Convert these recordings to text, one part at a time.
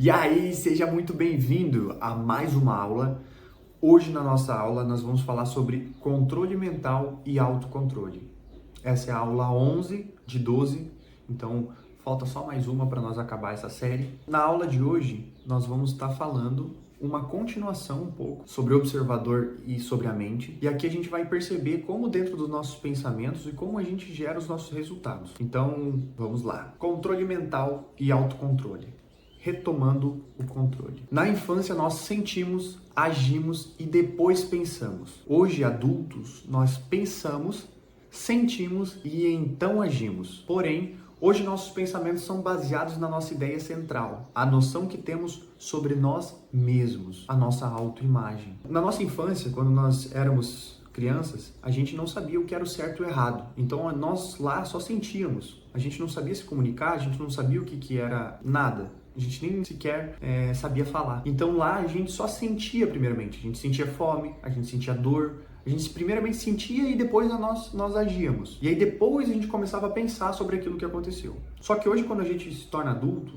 E aí, seja muito bem-vindo a mais uma aula. Hoje na nossa aula nós vamos falar sobre controle mental e autocontrole. Essa é a aula 11 de 12, então falta só mais uma para nós acabar essa série. Na aula de hoje nós vamos estar falando uma continuação um pouco sobre o observador e sobre a mente. E aqui a gente vai perceber como dentro dos nossos pensamentos e como a gente gera os nossos resultados. Então, vamos lá. Controle mental e autocontrole. Retomando o controle. Na infância nós sentimos, agimos e depois pensamos. Hoje, adultos, nós pensamos, sentimos e então agimos. Porém, hoje nossos pensamentos são baseados na nossa ideia central, a noção que temos sobre nós mesmos, a nossa autoimagem. Na nossa infância, quando nós éramos crianças, a gente não sabia o que era o certo e o errado. Então nós lá só sentíamos. A gente não sabia se comunicar, a gente não sabia o que era nada. A gente nem sequer sabia falar. Então lá a gente só sentia primeiramente. A gente sentia fome, a gente sentia dor. A gente primeiramente sentia e depois nós agíamos. E aí depois a gente começava a pensar sobre aquilo que aconteceu. Só que hoje quando a gente se torna adulto,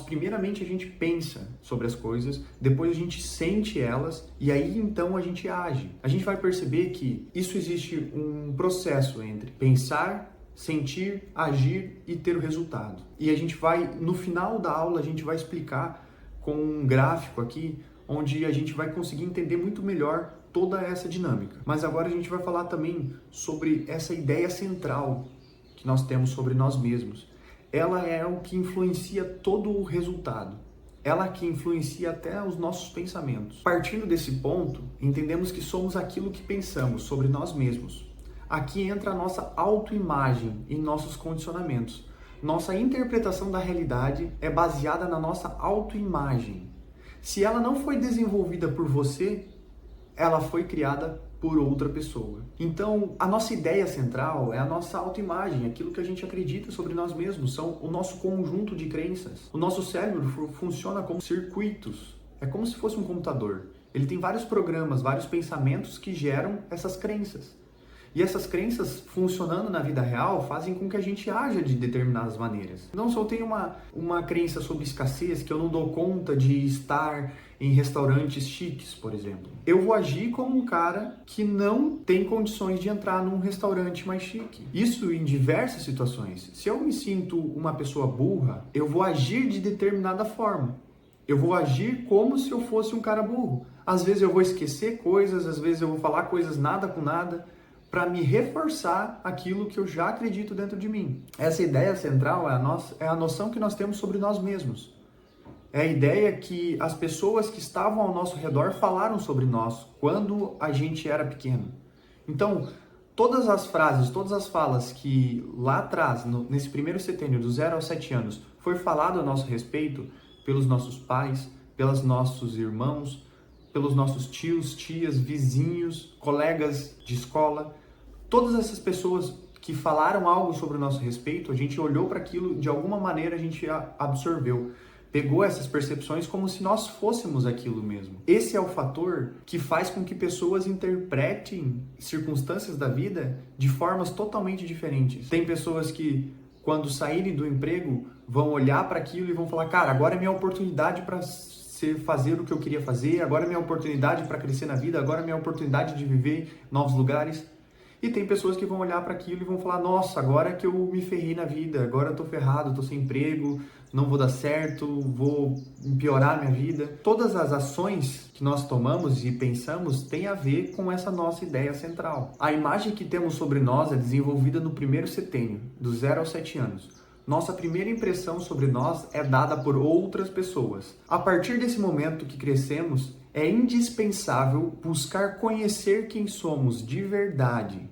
primeiramente a gente pensa sobre as coisas, depois a gente sente elas e aí então a gente age. A gente vai perceber que isso existe um processo entre pensar, sentir, agir e ter o resultado. E a gente vai, no final da aula, a gente vai explicar com um gráfico aqui, onde a gente vai conseguir entender muito melhor toda essa dinâmica. Mas agora a gente vai falar também sobre essa ideia central que nós temos sobre nós mesmos. Ela é o que influencia todo o resultado. Ela que influencia até os nossos pensamentos. Partindo desse ponto, entendemos que somos aquilo que pensamos sobre nós mesmos. Aqui entra a nossa autoimagem e nossos condicionamentos. Nossa interpretação da realidade é baseada na nossa autoimagem. Se ela não foi desenvolvida por você, ela foi criada por outra pessoa. Então, a nossa ideia central é a nossa autoimagem, aquilo que a gente acredita sobre nós mesmos, são o nosso conjunto de crenças. O nosso cérebro funciona como circuitos, é como se fosse um computador. Ele tem vários programas, vários pensamentos que geram essas crenças. E essas crenças funcionando na vida real fazem com que a gente haja de determinadas maneiras. Então, se eu tenho uma crença sobre escassez, que eu não dou conta de estar em restaurantes chiques, por exemplo, eu vou agir como um cara que não tem condições de entrar num restaurante mais chique. Isso em diversas situações. Se eu me sinto uma pessoa burra, eu vou agir de determinada forma. Eu vou agir como se eu fosse um cara burro. Às vezes eu vou esquecer coisas, às vezes eu vou falar coisas nada com nada, para me reforçar aquilo que eu já acredito dentro de mim. Essa ideia central é a noção que nós temos sobre nós mesmos. É a ideia que as pessoas que estavam ao nosso redor falaram sobre nós quando a gente era pequeno. Então, todas as frases, todas as falas que lá atrás, nesse primeiro setênio, do 0 aos 7 anos, foi falado a nosso respeito pelos nossos pais, pelos nossos irmãos, pelos nossos tios, tias, vizinhos, colegas de escola, todas essas pessoas que falaram algo sobre o nosso respeito, a gente olhou para aquilo, de alguma maneira a gente absorveu, pegou essas percepções como se nós fôssemos aquilo mesmo. Esse é o fator que faz com que pessoas interpretem circunstâncias da vida de formas totalmente diferentes. Tem pessoas que, quando saírem do emprego, vão olhar para aquilo e vão falar, cara, agora é minha oportunidade para fazer o que eu queria fazer, agora é minha oportunidade para crescer na vida, agora é minha oportunidade de viver novos lugares. E tem pessoas que vão olhar para aquilo e vão falar, nossa, agora que eu me ferrei na vida, agora eu tô ferrado, tô sem emprego, não vou dar certo, vou piorar minha vida. Todas as ações que nós tomamos e pensamos têm a ver com essa nossa ideia central. A imagem que temos sobre nós é desenvolvida no primeiro setênio, do 0 aos 7 anos. Nossa primeira impressão sobre nós é dada por outras pessoas. A partir desse momento que crescemos, é indispensável buscar conhecer quem somos de verdade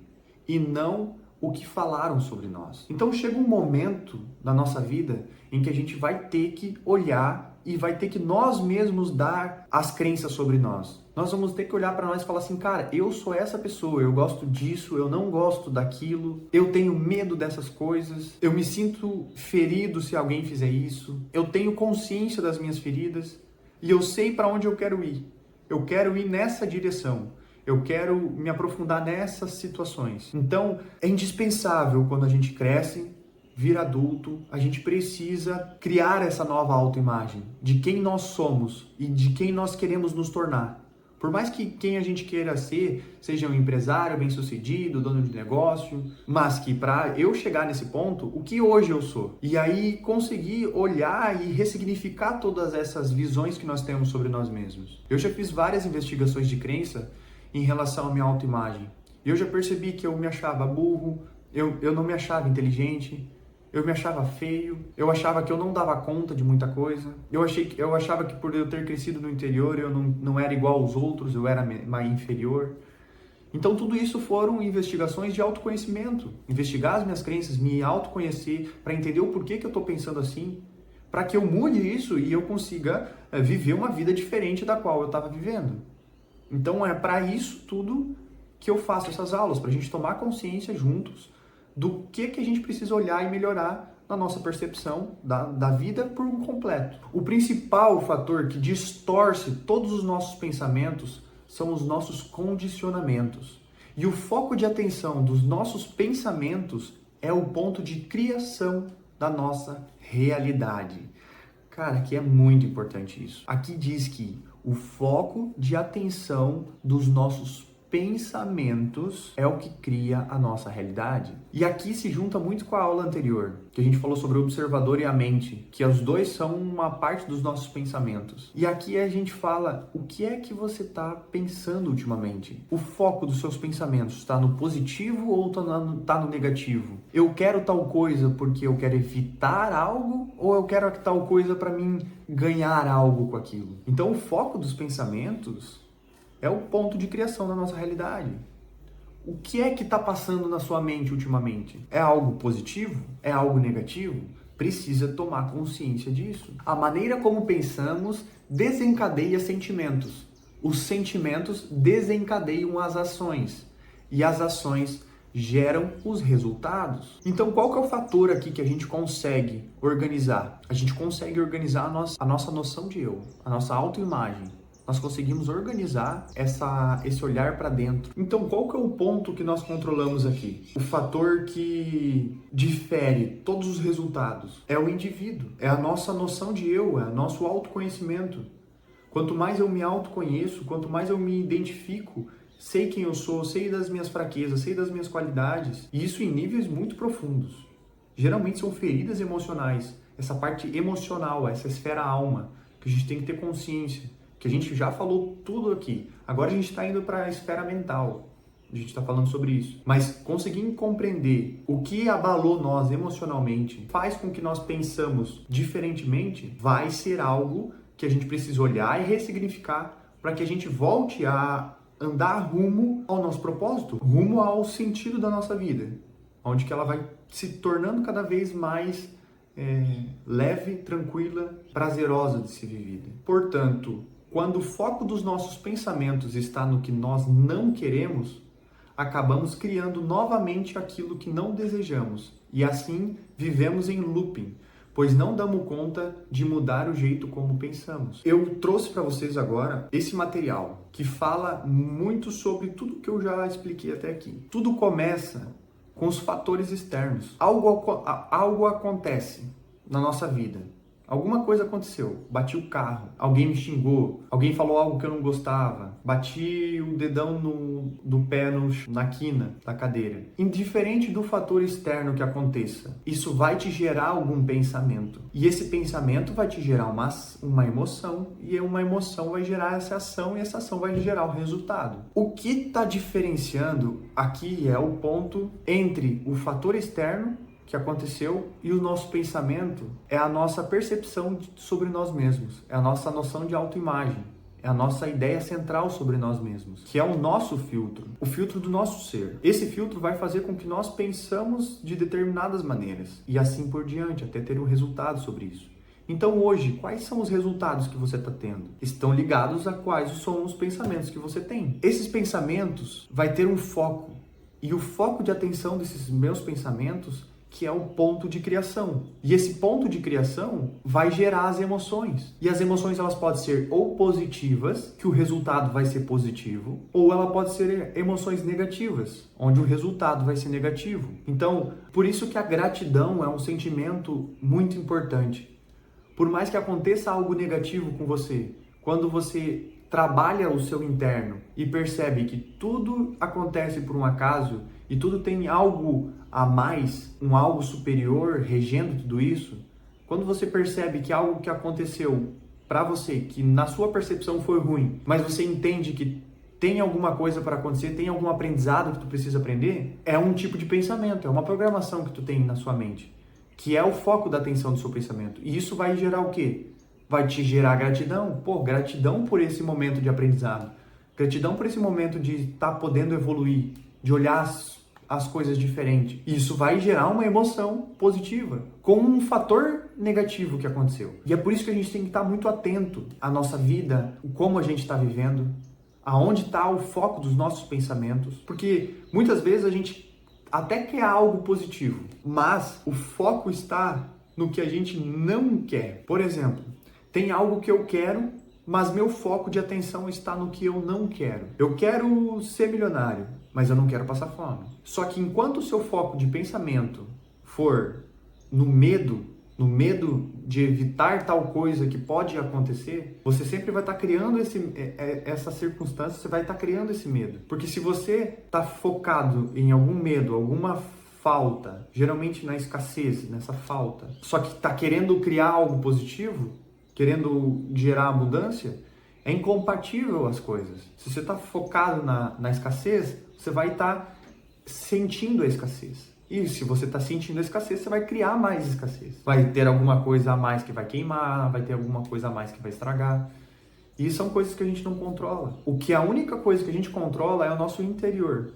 e não o que falaram sobre nós. Então chega um momento na nossa vida em que a gente vai ter que olhar e vai ter que nós mesmos dar as crenças sobre nós. Nós vamos ter que olhar para nós e falar assim, cara, eu sou essa pessoa, eu gosto disso, eu não gosto daquilo, eu tenho medo dessas coisas, eu me sinto ferido se alguém fizer isso, eu tenho consciência das minhas feridas e eu sei para onde eu quero ir. Eu quero ir nessa direção. Eu quero me aprofundar nessas situações. Então, é indispensável quando a gente cresce vir adulto, a gente precisa criar essa nova autoimagem de quem nós somos e de quem nós queremos nos tornar. Por mais que quem a gente queira ser seja um empresário bem-sucedido, dono de negócio, mas que para eu chegar nesse ponto, o que hoje eu sou? E aí conseguir olhar e ressignificar todas essas visões que nós temos sobre nós mesmos. Eu já fiz várias investigações de crença em relação à minha autoimagem. E eu já percebi que eu me achava burro, eu não me achava inteligente, eu me achava feio, eu achava que eu não dava conta de muita coisa, eu achava que por eu ter crescido no interior eu não era igual aos outros, eu era mais inferior. Então tudo isso foram investigações de autoconhecimento, investigar as minhas crenças, me autoconhecer para entender o porquê que eu estou pensando assim, para que eu mude isso e eu consiga viver uma vida diferente da qual eu estava vivendo. Então é para isso tudo que eu faço essas aulas, para a gente tomar consciência juntos do que a gente precisa olhar e melhorar na nossa percepção da vida por um completo. O principal fator que distorce todos os nossos pensamentos são os nossos condicionamentos. E o foco de atenção dos nossos pensamentos é o ponto de criação da nossa realidade. Cara, aqui é muito importante isso. Aqui diz que o foco de atenção dos nossos pensamentos é o que cria a nossa realidade. E aqui se junta muito com a aula anterior, que a gente falou sobre o observador e a mente, que os dois são uma parte dos nossos pensamentos. E aqui a gente fala o que é que você está pensando ultimamente. O foco dos seus pensamentos está no positivo ou está no negativo? Eu quero tal coisa porque eu quero evitar algo ou eu quero tal coisa para mim ganhar algo com aquilo? Então o foco dos pensamentos é o ponto de criação da nossa realidade. O que é que está passando na sua mente ultimamente? É algo positivo? É algo negativo? Precisa tomar consciência disso. A maneira como pensamos desencadeia sentimentos. Os sentimentos desencadeiam as ações. E as ações geram os resultados. Então, qual que é o fator aqui que a gente consegue organizar? A gente consegue organizar a nossa noção de eu, a nossa autoimagem. Nós conseguimos organizar esse olhar para dentro. Então, qual que é o ponto que nós controlamos aqui? O fator que difere todos os resultados é o indivíduo, é a nossa noção de eu, é o nosso autoconhecimento. Quanto mais eu me autoconheço, quanto mais eu me identifico, sei quem eu sou, sei das minhas fraquezas, sei das minhas qualidades, e isso em níveis muito profundos. Geralmente são feridas emocionais, essa parte emocional, essa esfera alma, que a gente tem que ter consciência. Que a gente já falou tudo aqui. Agora a gente está indo para a esfera mental. A gente está falando sobre isso. Mas conseguindo compreender o que abalou nós emocionalmente, faz com que nós pensamos diferentemente, vai ser algo que a gente precisa olhar e ressignificar para que a gente volte a andar rumo ao nosso propósito, rumo ao sentido da nossa vida, onde que ela vai se tornando cada vez mais leve, tranquila, prazerosa de ser vivida. Portanto, quando o foco dos nossos pensamentos está no que nós não queremos, acabamos criando novamente aquilo que não desejamos e assim vivemos em looping, pois não damos conta de mudar o jeito como pensamos. Eu trouxe para vocês agora esse material que fala muito sobre tudo que eu já expliquei até aqui. Tudo começa com os fatores externos. Algo acontece na nossa vida. Alguma coisa aconteceu, bati o carro, alguém me xingou, alguém falou algo que eu não gostava, bati o dedão do pé na quina da cadeira. Indiferente do fator externo que aconteça, isso vai te gerar algum pensamento. E esse pensamento vai te gerar uma emoção, e uma emoção vai gerar essa ação, e essa ação vai gerar o resultado. O que está diferenciando aqui é o ponto entre o fator externo que aconteceu e o nosso pensamento é a nossa percepção sobre nós mesmos, é a nossa noção de autoimagem, é a nossa ideia central sobre nós mesmos, que é o nosso filtro, o filtro do nosso ser. Esse filtro vai fazer com que nós pensamos de determinadas maneiras e assim por diante, até ter um resultado sobre isso. Então hoje, quais são os resultados que você está tendo? Estão ligados a quais são os pensamentos que você tem. Esses pensamentos vai ter um foco, e o foco de atenção desses meus pensamentos que é o ponto de criação. E esse ponto de criação vai gerar as emoções. E as emoções elas podem ser ou positivas, que o resultado vai ser positivo, ou ela pode ser emoções negativas, onde o resultado vai ser negativo. Então, por isso que a gratidão é um sentimento muito importante. Por mais que aconteça algo negativo com você, quando você trabalha o seu interno e percebe que tudo acontece por um acaso e tudo tem algo a mais, um algo superior regendo tudo isso, quando você percebe que algo que aconteceu para você, que na sua percepção foi ruim, mas você entende que tem alguma coisa para acontecer, tem algum aprendizado que tu precisa aprender, é um tipo de pensamento, é uma programação que tu tem na sua mente, que é o foco da atenção do seu pensamento. E isso vai gerar o quê? Vai te gerar gratidão. Pô, gratidão por esse momento de aprendizado. Gratidão por esse momento de estar podendo evoluir, de olhar as coisas diferentes. Isso vai gerar uma emoção positiva com um fator negativo que aconteceu. E é por isso que a gente tem que estar muito atento à nossa vida, como a gente está vivendo, aonde está o foco dos nossos pensamentos. Porque muitas vezes a gente até quer algo positivo, mas o foco está no que a gente não quer. Por exemplo, tem algo que eu quero, mas meu foco de atenção está no que eu não quero. Eu quero ser milionário, mas eu não quero passar fome. Só que enquanto o seu foco de pensamento for no medo de evitar tal coisa que pode acontecer, você sempre vai estar criando essa circunstância, você vai estar criando esse medo. Porque se você está focado em algum medo, alguma falta, geralmente na escassez, nessa falta, só que está querendo criar algo positivo, querendo gerar abundância, é incompatível as coisas. Se você está focado na escassez, você vai estar sentindo a escassez. E se você está sentindo a escassez, você vai criar mais escassez. Vai ter alguma coisa a mais que vai queimar, vai ter alguma coisa a mais que vai estragar. E são coisas que a gente não controla. A única coisa que a gente controla é o nosso interior.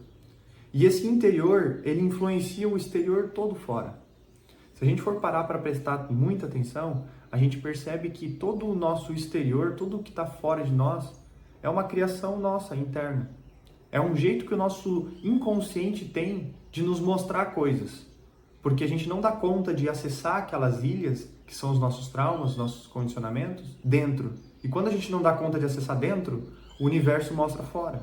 E esse interior, ele influencia o exterior todo fora. Se a gente for parar para prestar muita atenção, a gente percebe que todo o nosso exterior, tudo que está fora de nós, é uma criação nossa, interna. É um jeito que o nosso inconsciente tem de nos mostrar coisas. Porque a gente não dá conta de acessar aquelas ilhas, que são os nossos traumas, os nossos condicionamentos, dentro. E quando a gente não dá conta de acessar dentro, o universo mostra fora.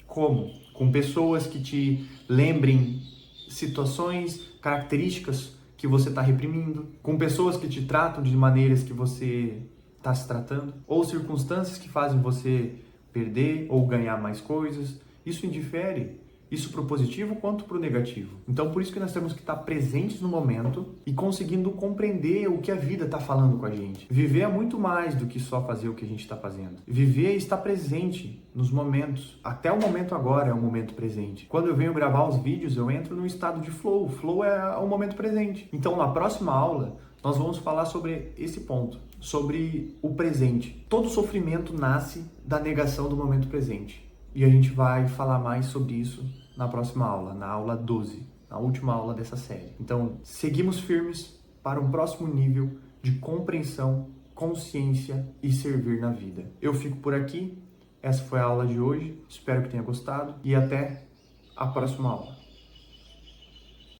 Como? Com pessoas que te lembrem situações, características que você está reprimindo, com pessoas que te tratam de maneiras que você está se tratando, ou circunstâncias que fazem você perder ou ganhar mais coisas. Isso indifere, isso para o positivo quanto para o negativo. Então, por isso que nós temos que estar presentes no momento e conseguindo compreender o que a vida está falando com a gente. Viver é muito mais do que só fazer o que a gente está fazendo. Viver é estar presente nos momentos. Até o momento agora é o momento presente. Quando eu venho gravar os vídeos, eu entro num estado de flow. Flow é o momento presente. Então, na próxima aula, nós vamos falar sobre esse ponto, sobre o presente. Todo sofrimento nasce da negação do momento presente. E a gente vai falar mais sobre isso na próxima aula, na aula 12, na última aula dessa série. Então, seguimos firmes para um próximo nível de compreensão, consciência e servir na vida. Eu fico por aqui. Essa foi a aula de hoje. Espero que tenha gostado e até a próxima aula.